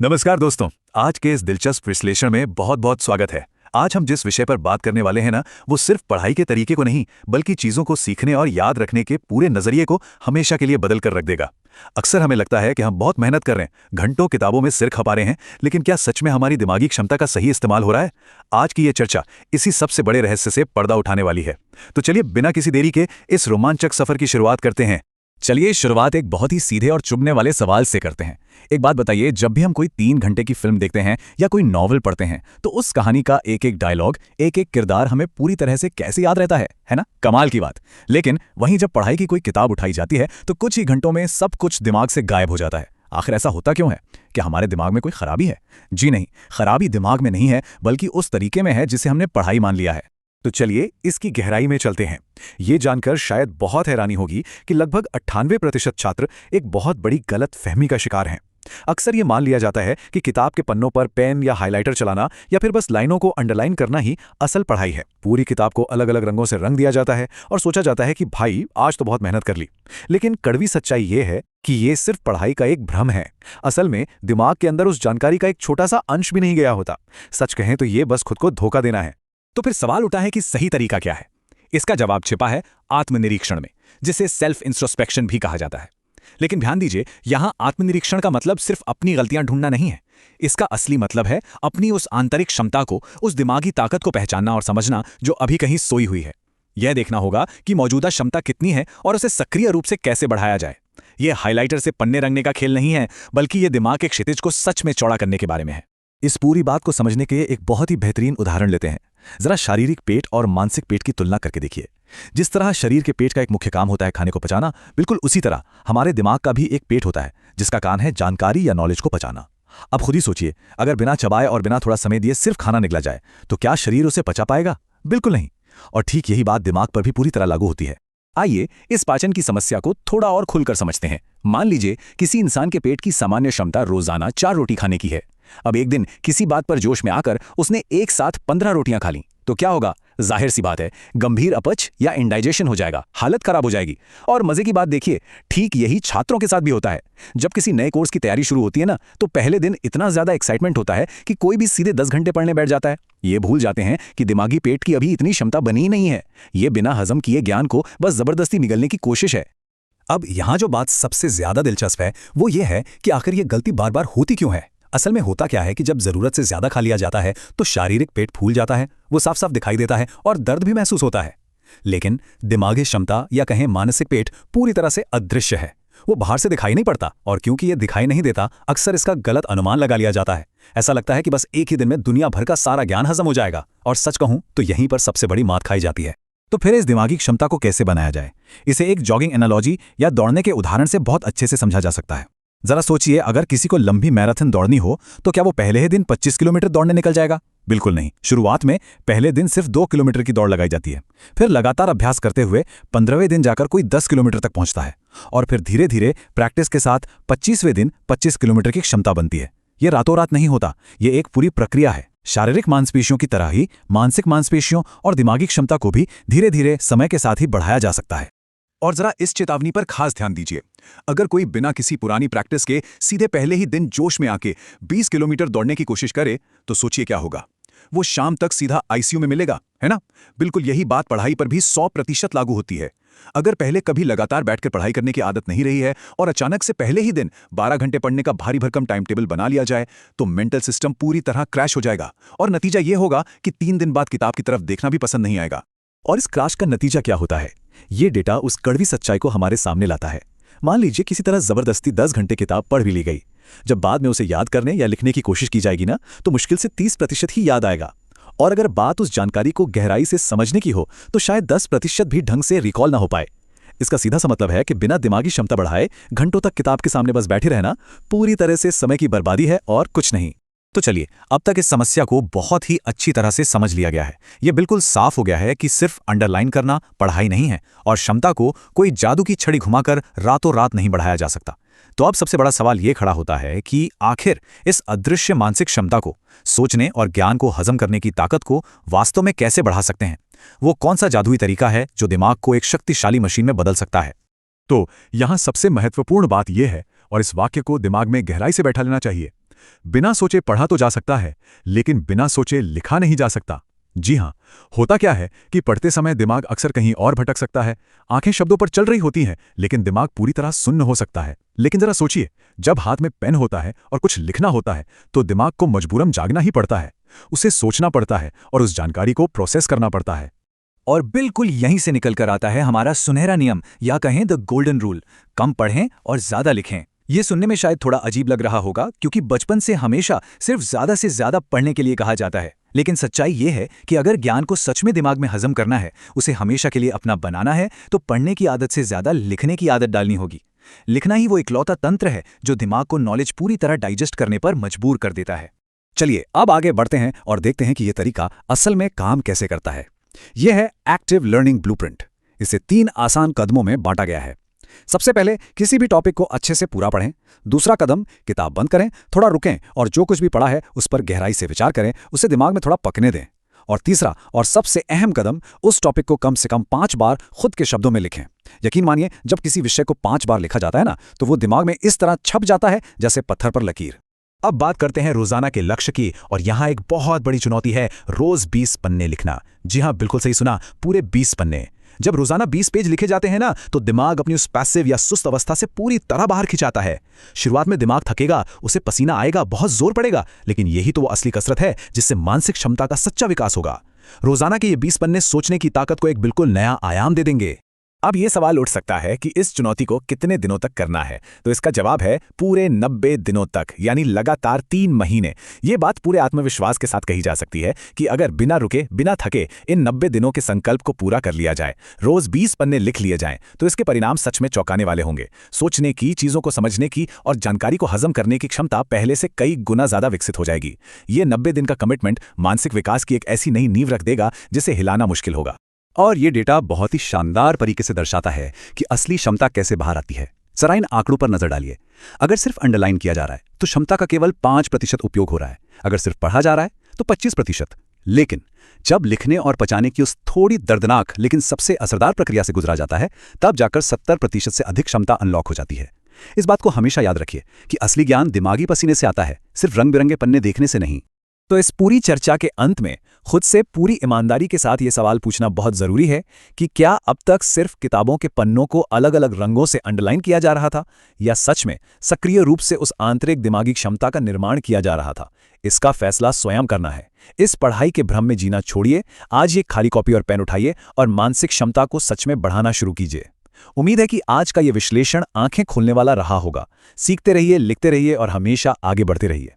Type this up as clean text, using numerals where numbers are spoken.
नमस्कार दोस्तों। आज के इस दिलचस्प विश्लेषण में बहुत बहुत स्वागत है। आज हम जिस विषय पर बात करने वाले हैं ना, वो सिर्फ पढ़ाई के तरीके को नहीं, बल्कि चीज़ों को सीखने और याद रखने के पूरे नज़रिए को हमेशा के लिए बदल कर रख देगा। अक्सर हमें लगता है कि हम बहुत मेहनत कर रहे हैं, घंटों किताबों में सिर खपा रहे हैं, लेकिन क्या सच में हमारी दिमागी क्षमता का सही इस्तेमाल हो रहा है? आज की ये चर्चा इसी सबसे बड़े रहस्य से पर्दा उठाने वाली है। तो चलिए बिना किसी देरी के इस रोमांचक सफर की शुरुआत करते हैं। चलिए शुरुआत एक बहुत ही सीधे और चुभने वाले सवाल से करते हैं। एक बात बताइए, जब भी हम कोई 3 घंटे की फिल्म देखते हैं या कोई नॉवल पढ़ते हैं, तो उस कहानी का एक एक डायलॉग, एक एक किरदार हमें पूरी तरह से कैसे याद रहता है ना? कमाल की बात। लेकिन वहीं जब पढ़ाई की कोई किताब उठाई जाती है तो कुछ ही घंटों में सब कुछ दिमाग से गायब हो जाता है। आखिर ऐसा होता क्यों है? क्या हमारे दिमाग में कोई खराबी है? जी नहीं, खराबी दिमाग में नहीं है, बल्कि उस तरीके में है जिसे हमने पढ़ाई मान लिया है। तो चलिए इसकी गहराई में चलते हैं। ये जानकर शायद बहुत हैरानी होगी कि लगभग 98% छात्र एक बहुत बड़ी गलत फहमी का शिकार हैं। अक्सर ये मान लिया जाता है कि किताब के पन्नों पर पेन या हाइलाइटर चलाना या फिर बस लाइनों को अंडरलाइन करना ही असल पढ़ाई है। पूरी किताब को अलग अलग रंगों से रंग दिया जाता है और सोचा जाता है कि भाई आज तो बहुत मेहनत कर ली। लेकिन कड़वी सच्चाई ये है कि ये सिर्फ पढ़ाई का एक भ्रम है। असल में दिमाग के अंदर उस जानकारी का एक छोटा सा अंश भी नहीं गया होता। सच कहें तो ये बस खुद को धोखा देना है। तो फिर सवाल उठा है कि सही तरीका क्या है? इसका जवाब छिपा है आत्मनिरीक्षण में, जिसे सेल्फ इंट्रोस्पेक्शन भी कहा जाता है। लेकिन ध्यान दीजिए, यहां आत्मनिरीक्षण का मतलब सिर्फ अपनी गलतियां ढूंढना नहीं है। इसका असली मतलब है अपनी उस आंतरिक क्षमता को, उस दिमागी ताकत को पहचानना और समझना जो अभी कहीं सोई हुई है। यह देखना होगा कि मौजूदा क्षमता कितनी है और उसे सक्रिय रूप से कैसे बढ़ाया जाए। यह हाइलाइटर से पन्ने रंगने का खेल नहीं है, बल्कि यह दिमाग के क्षितिज को सच में चौड़ा करने के बारे में है। इस पूरी बात को समझने के एक बहुत ही बेहतरीन उदाहरण लेते हैं। जरा शारीरिक पेट और मानसिक पेट की तुलना करके देखिए। जिस तरह शरीर के पेट का एक मुख्य काम होता है खाने को पचाना, बिल्कुल उसी तरह हमारे दिमाग का भी एक पेट होता है जिसका काम है जानकारी या नॉलेज को पचाना। अब खुद ही सोचिए, अगर बिना चबाए और बिना थोड़ा समय दिए सिर्फ खाना निगला जाए तो क्या शरीर उसे पचा पाएगा? बिल्कुल नहीं। और ठीक यही बात दिमाग पर भी पूरी तरह लागू होती है। आइए इस पाचन की समस्या को थोड़ा और खुलकर समझते हैं। मान लीजिए किसी इंसान के पेट की सामान्य क्षमता रोजाना 4 रोटी खाने की है। अब एक दिन किसी बात पर जोश में आकर उसने एक साथ 15 रोटियां खा लीं, तो क्या होगा? जाहिर सी बात है, गंभीर अपच या इंडाइजेशन हो जाएगा, हालत खराब हो जाएगी। और मजे की बात देखिए, ठीक यही छात्रों के साथ भी होता है। जब किसी नए कोर्स की तैयारी शुरू होती है ना, तो पहले दिन इतना ज्यादा एक्साइटमेंट होता है कि कोई भी सीधे 10 घंटे पढ़ने बैठ जाता है। ये भूल जाते हैं कि दिमागी पेट की अभी इतनी क्षमता बनी ही नहीं है। ये बिना हजम किए ज्ञान को बस जबरदस्ती निगलने की कोशिश है। अब यहां जो बात सबसे ज्यादा दिलचस्प है वो ये है कि आखिर ये गलती बार बार होती क्यों है। असल में होता क्या है कि जब जरूरत से ज्यादा खा लिया जाता है तो शारीरिक पेट फूल जाता है, वो साफ साफ दिखाई देता है और दर्द भी महसूस होता है। लेकिन दिमागी क्षमता या कहें मानसिक पेट पूरी तरह से अदृश्य है। वो बाहर से दिखाई नहीं पड़ता, और क्योंकि ये दिखाई नहीं देता, अक्सर इसका गलत अनुमान लगा लिया जाता है। ऐसा लगता है कि बस एक ही दिन में दुनिया भर का सारा ज्ञान हजम हो जाएगा। और सच कहूं तो यहीं पर सबसे बड़ी मात खाई जाती है। तो फिर इस दिमागी क्षमता को कैसे बनाया जाए? इसे एक जॉगिंग एनालॉजी या दौड़ने के उदाहरण से बहुत अच्छे से समझा जा सकता है। जरा सोचिए, अगर किसी को लंबी मैराथन दौड़नी हो तो क्या वो पहले ही दिन 25 किलोमीटर दौड़ने निकल जाएगा? बिल्कुल नहीं। शुरुआत में पहले दिन सिर्फ 2 किलोमीटर की दौड़ लगाई जाती है। फिर लगातार अभ्यास करते हुए 15वें दिन जाकर कोई 10 किलोमीटर तक पहुंचता है, और फिर धीरे धीरे प्रैक्टिस के साथ 25वें दिन 25 किलोमीटर की क्षमता बनती है। ये रातों रात नहीं होता, ये एक पूरी प्रक्रिया है। शारीरिक मांसपेशियों की तरह ही मानसिक मांसपेशियों और दिमागी क्षमता को भी धीरे धीरे समय के साथ ही बढ़ाया जा सकता है। और जरा इस चेतावनी पर खास ध्यान दीजिए, अगर कोई बिना किसी पुरानी प्रैक्टिस के सीधे पहले ही दिन जोश में आके 20 किलोमीटर दौड़ने की कोशिश करे, तो सोचिए क्या होगा? वो शाम तक सीधा आईसीयू में मिलेगा, है ना? बिल्कुल यही बात पढ़ाई पर भी 100% लागू होती है। अगर पहले कभी लगातार बैठकर पढ़ाई करने की आदत नहीं रही है और अचानक से पहले ही दिन 12 घंटे पढ़ने का भारी भरकम टाइम टेबल बना लिया जाए, तो मेंटल सिस्टम पूरी तरह क्रैश हो जाएगा, और नतीजा ये होगा कि 3 दिन बाद किताब की तरफ देखना भी पसंद नहीं आएगा। और इस क्रैश का नतीजा क्या होता है? ये डेटा उस कड़वी सच्चाई को हमारे सामने लाता है। मान लीजिए किसी तरह जबरदस्ती 10 घंटे किताब पढ़ भी ली गई। जब बाद में उसे याद करने या लिखने की कोशिश की जाएगी ना, तो मुश्किल से 30% ही याद आएगा। और अगर बात उस जानकारी को गहराई से समझने की हो तो शायद 10% भी ढंग से रिकॉल ना हो पाए। इसका सीधा सा मतलब है कि बिना दिमागी क्षमता बढ़ाए घंटों तक किताब के सामने बस बैठे रहना पूरी तरह से समय की बर्बादी है और कुछ नहीं। तो चलिए, अब तक इस समस्या को बहुत ही अच्छी तरह से समझ लिया गया है। यह बिल्कुल साफ हो गया है कि सिर्फ अंडरलाइन करना पढ़ाई नहीं है, और क्षमता को कोई जादू की छड़ी घुमाकर रातों रात नहीं बढ़ाया जा सकता। तो अब सबसे बड़ा सवाल यह खड़ा होता है कि आखिर इस अदृश्य मानसिक क्षमता को, सोचने और ज्ञान को हजम करने की ताकत को वास्तव में कैसे बढ़ा सकते हैं? वो कौन सा जादुई तरीका है जो दिमाग को एक शक्तिशाली मशीन में बदल सकता है? तो यहां सबसे महत्वपूर्ण बात यह है, और इस वाक्य को दिमाग में गहराई से बैठा लेना चाहिए, बिना सोचे पढ़ा तो जा सकता है, लेकिन बिना सोचे लिखा नहीं जा सकता। जी हाँ, होता क्या है कि पढ़ते समय दिमाग अक्सर कहीं और भटक सकता है। आंखें शब्दों पर चल रही होती हैं, लेकिन दिमाग पूरी तरह सुन्न हो सकता है। लेकिन जरा सोचिए, जब हाथ में पेन होता है और कुछ लिखना होता है, तो दिमाग को मजबूरन जागना ही पड़ता है। उसे सोचना पड़ता है और उस जानकारी को प्रोसेस करना पड़ता है। और बिल्कुल यहीं से निकल कर आता है हमारा सुनहरा नियम, या कहें द गोल्डन रूल। कम पढ़ें और ज्यादा लिखें। ये सुनने में शायद थोड़ा अजीब लग रहा होगा, क्योंकि बचपन से हमेशा सिर्फ ज्यादा से ज्यादा पढ़ने के लिए कहा जाता है। लेकिन सच्चाई ये है कि अगर ज्ञान को सच में दिमाग में हजम करना है, उसे हमेशा के लिए अपना बनाना है, तो पढ़ने की आदत से ज्यादा लिखने की आदत डालनी होगी। लिखना ही वो इकलौता तंत्र है जो दिमाग को नॉलेज पूरी तरह डाइजेस्ट करने पर मजबूर कर देता है। चलिए अब आगे बढ़ते हैं और देखते हैं कि यह तरीका असल में काम कैसे करता है। यह है एक्टिव लर्निंग ब्लूप्रिंट। इसे 3 आसान कदमों में बांटा गया है। सबसे पहले किसी भी टॉपिक को अच्छे से पूरा पढ़ें। दूसरा कदम, किताब बंद करें, थोड़ा रुकें और जो कुछ भी पढ़ा है उस पर गहराई से विचार करें, उसे दिमाग में थोड़ा पकने दें। और तीसरा और सबसे अहम कदम, उस टॉपिक को कम से कम 5 बार खुद के शब्दों में लिखें। यकीन मानिए, जब किसी विषय को 5 बार लिखा जाता है ना, तो वो दिमाग में इस तरह छप जाता है जैसे पत्थर पर लकीर। अब बात करते हैं रोजाना के लक्ष्य की, और यहाँ एक बहुत बड़ी चुनौती है, रोज 20 पन्ने लिखना। जी हाँ, बिल्कुल सही सुना, पूरे 20 पन्ने। जब रोजाना 20 पेज लिखे जाते हैं ना, तो दिमाग अपनी उस पैसिव या सुस्त अवस्था से पूरी तरह बाहर खिंचाता है। शुरुआत में दिमाग थकेगा, उसे पसीना आएगा, बहुत जोर पड़ेगा, लेकिन यही तो वो असली कसरत है जिससे मानसिक क्षमता का सच्चा विकास होगा। रोजाना के ये 20 पन्ने सोचने की ताकत को एक बिल्कुल नया आयाम दे देंगे। अब ये सवाल उठ सकता है कि इस चुनौती को कितने दिनों तक करना है, तो इसका जवाब है पूरे 90 दिनों तक, यानी लगातार 3 महीने। ये बात पूरे आत्मविश्वास के साथ कही जा सकती है कि अगर बिना रुके, बिना थके इन 90 दिनों के संकल्प को पूरा कर लिया जाए, रोज 20 पन्ने लिख लिए जाएं, तो इसके परिणाम सच में चौंकाने वाले होंगे। सोचने की, चीजों को समझने की और जानकारी को हजम करने की क्षमता पहले से कई गुना ज्यादा विकसित हो जाएगी। ये 90 दिन का कमिटमेंट मानसिक विकास की एक ऐसी नई नींव रख देगा जिसे हिलाना मुश्किल होगा। और ये डेटा बहुत ही शानदार तरीके से दर्शाता है कि असली क्षमता कैसे बाहर आती है। जरा इन आंकड़ों पर नजर डालिए। अगर सिर्फ अंडरलाइन किया जा रहा है तो क्षमता का केवल 5% उपयोग हो रहा है। अगर सिर्फ पढ़ा जा रहा है तो 25%। लेकिन जब लिखने और पचाने की उस थोड़ी दर्दनाक लेकिन सबसे असरदार प्रक्रिया से गुजरा जाता है, तब जाकर 70% से अधिक क्षमता अनलॉक हो जाती है। इस बात को हमेशा याद रखिए कि असली ज्ञान दिमागी पसीने से आता है, सिर्फ रंग बिरंगे पन्ने देखने से नहीं। तो इस पूरी चर्चा के अंत में खुद से पूरी ईमानदारी के साथ ये सवाल पूछना बहुत जरूरी है कि क्या अब तक सिर्फ किताबों के पन्नों को अलग अलग रंगों से अंडरलाइन किया जा रहा था, या सच में सक्रिय रूप से उस आंतरिक दिमागी क्षमता का निर्माण किया जा रहा था? इसका फैसला स्वयं करना है। इस पढ़ाई के भ्रम में जीना छोड़िए, आज ये खाली कॉपी और पेन उठाइए और मानसिक क्षमता को सच में बढ़ाना शुरू कीजिए। उम्मीद है कि आज का ये विश्लेषण आंखें खोलने वाला रहा होगा। सीखते रहिए, लिखते रहिए और हमेशा आगे बढ़ते रहिए।